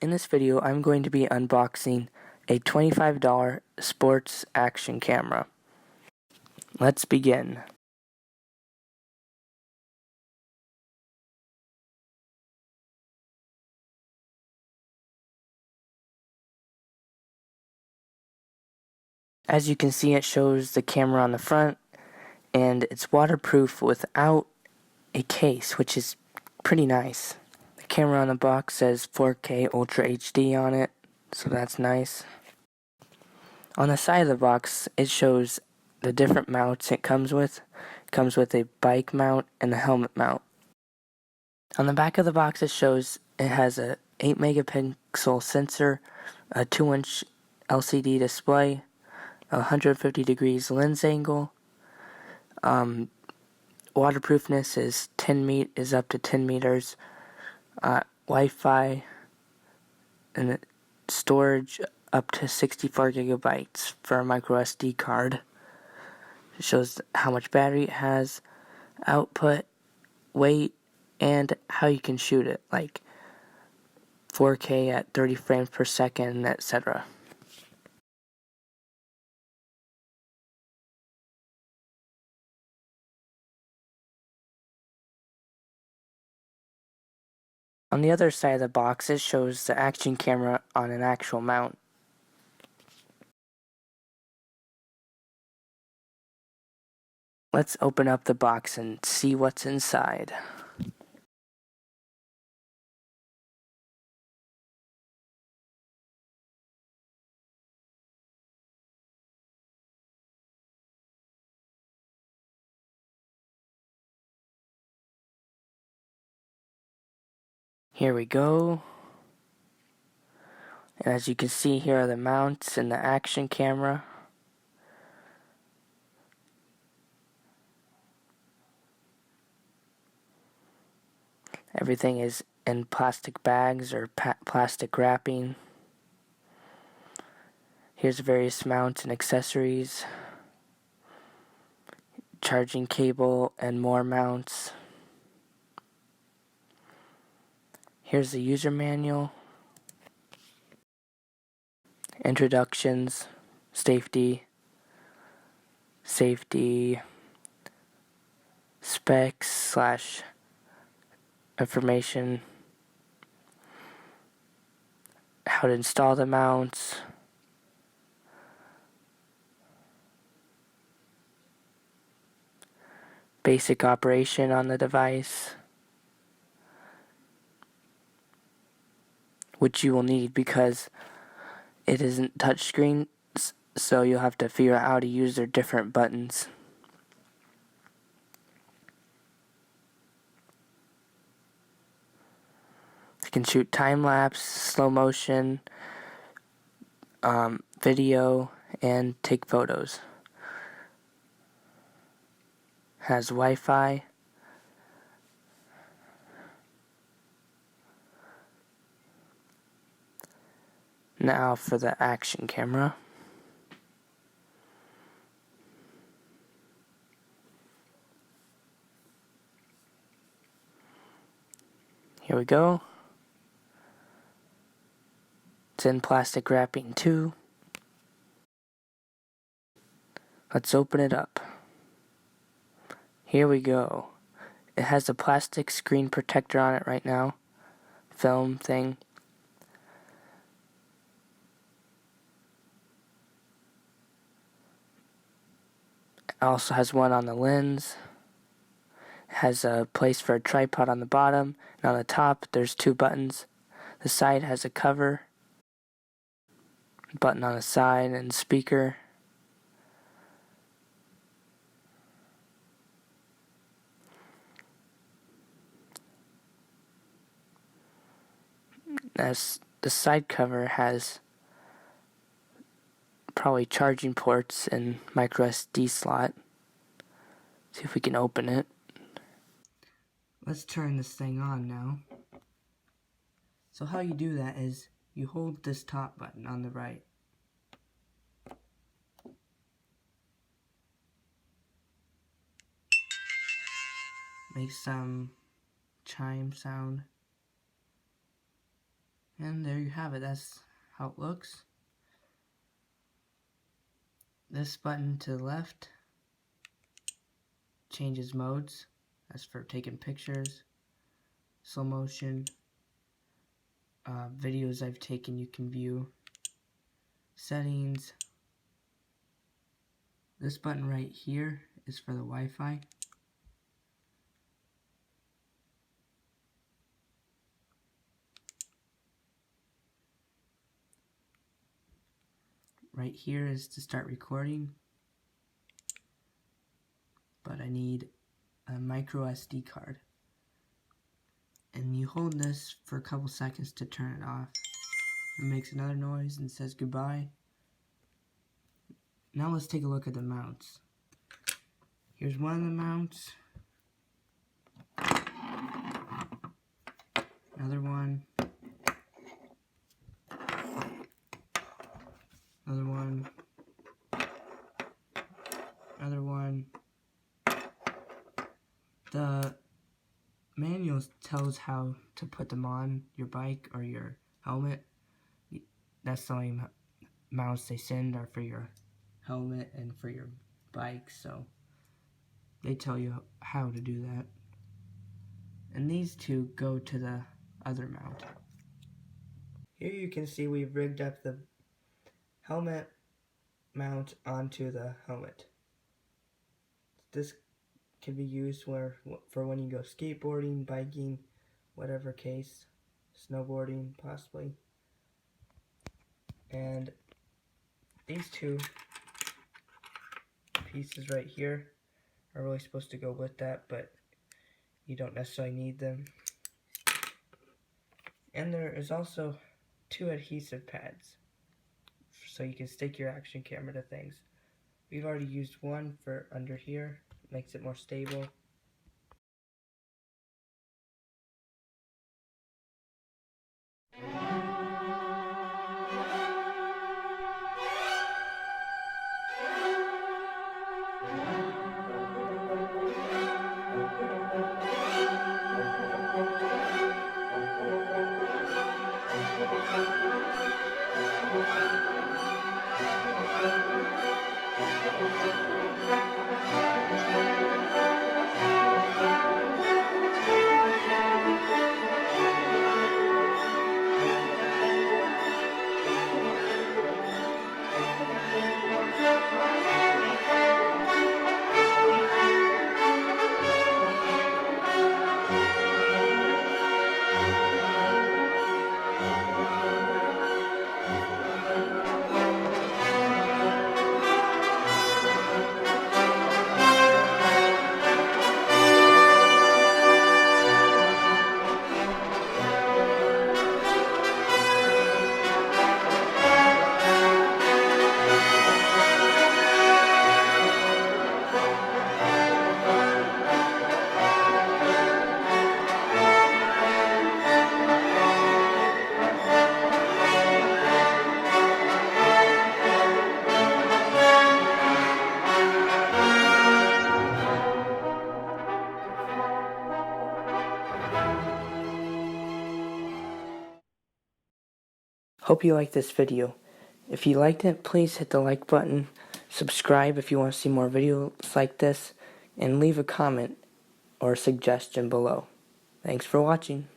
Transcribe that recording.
In this video, I'm going to be unboxing a $25 sports action camera. Let's begin. As you can see, it shows the camera on the front, and it's waterproof without a case, which is pretty nice. The camera on the box says 4K Ultra HD on it, so that's nice. On the side of the box, it shows the different mounts it comes with. It comes with a bike mount and a helmet mount. On the back of the box, it shows it has a 8 megapixel sensor, a 2-inch LCD display, 150 degrees lens angle. Waterproofness is up to 10 meters. Wi-Fi and storage up to 64 gigabytes for a micro SD card. It shows how much battery it has, output, weight, and how you can shoot it, like 4K at 30 frames per second, etc. On the other side of the box, it shows the action camera on an actual mount. Let's open up the box and see what's inside. Here we go. And as you can see, here are the mounts and the action camera. Everything is in plastic bags or plastic wrapping. Here's various mounts and accessories, charging cable, and more mounts. Here's the user manual, introductions, safety, specs / information, how to install the mounts, basic operation on the device, which you will need because it isn't touchscreen, so you'll have to figure out how to use their different buttons. You can shoot time-lapse, slow motion, video, and take photos. Has Wi-Fi. Now for the action camera. Here we go. It's in plastic wrapping too. Let's open it up. Here we go. It has a plastic screen protector on it right now. Film thing. It also has one on the lens. It has a place for a tripod on the bottom. And on the top, there's 2 buttons. The side has a cover. Button on the side and speaker. As the side cover has probably charging ports and micro SD slot. See if we can open it. Let's turn this thing on now. So how you do that is you hold this top button on the right. Make some chime sound. And there you have it. That's how it looks. This button to the left changes modes. That's for taking pictures, slow motion, videos I've taken you can view, settings. This button right here is for the Wi-Fi. Right here is to start recording, but I need a micro SD card. And you hold this for a couple seconds to turn it off. It makes another noise and says goodbye. Now let's take a look at the mounts. Here's one of the mounts. Another one. Another one. Another one. The manual tells how to put them on your bike or your helmet. That's the only mounts they send are for your helmet and for your bike, so they tell you how to do that. And these two go to the other mount. Here you can see we've rigged up the helmet mount onto the helmet. This can be used for when you go skateboarding, biking, whatever case, snowboarding possibly. And these two pieces right here are really supposed to go with that, but you don't necessarily need them. And there is also 2 adhesive pads, so you can stick your action camera to things. We've already used one for under here, makes it more stable. Hope you liked this video. If you liked it, please hit the like button, subscribe if you want to see more videos like this, and leave a comment or a suggestion below. Thanks for watching.